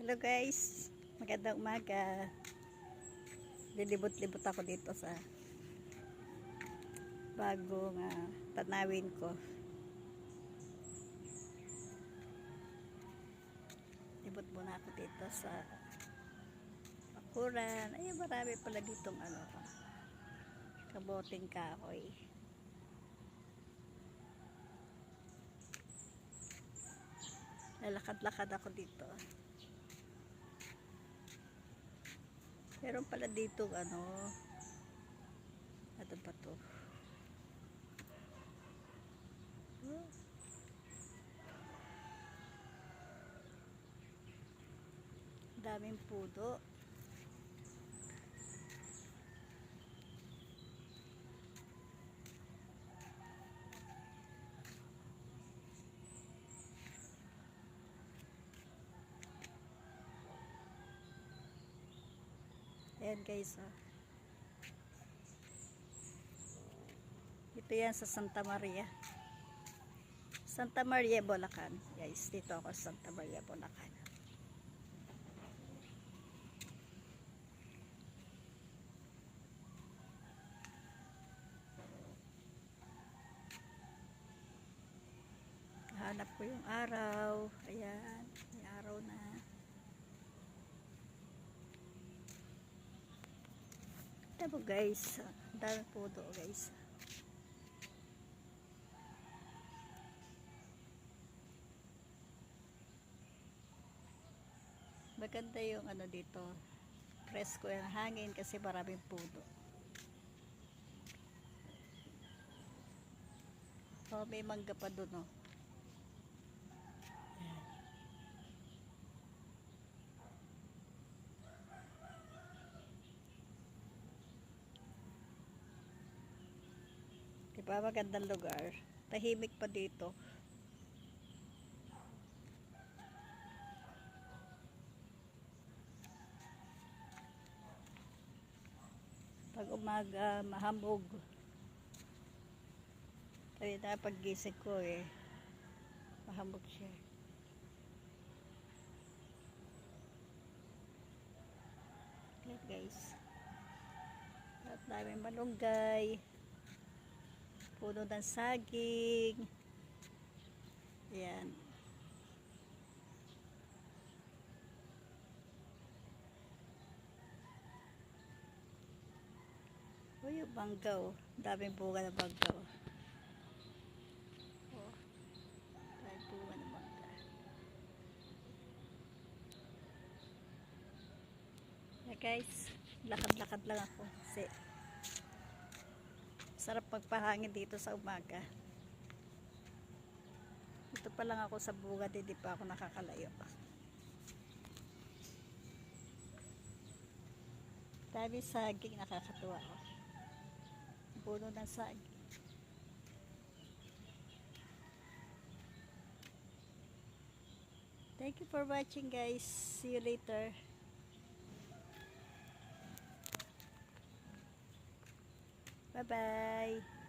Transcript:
Hello guys, magandang umaga. Lilibot-libot ako dito sa bagong tanawin ko. Libot muna ako dito sa bakuran. Ay, marami pala ditong kaboting kahoy. Lalakad-lakad ako dito. Meron pala dito ano ba to? Daming puno. Ayan guys, ito yan sa Santa Maria, Bulacan guys. Dito ako sa Santa Maria, Bulacan. Hanap ko yung araw. Ayan, may araw na. Ito po guys, dami puno guys. Maganda yung dito, presko yung hangin kasi maraming puno. Oh, may mangga pa dun oh. Diba magandang lugar, tahimik pa dito. Pag umaga mahamog, tayo na paggising ko mahamog siya. Okay guys, at daming malunggay, puno ng saging. Ayan. O yung banggaw, daming bunga ng banggaw. Oh, daming bunga ng bangga. Yeah guys, lakad-lakad lang ako kasi sarap magpahangin dito sa umaga. Dito pa lang ako sa bungad, hindi pa ako nakakalayo. Dami saging, nakakatuwa ako. Puno ng saging. Thank you for watching guys. See you later. Bye bye.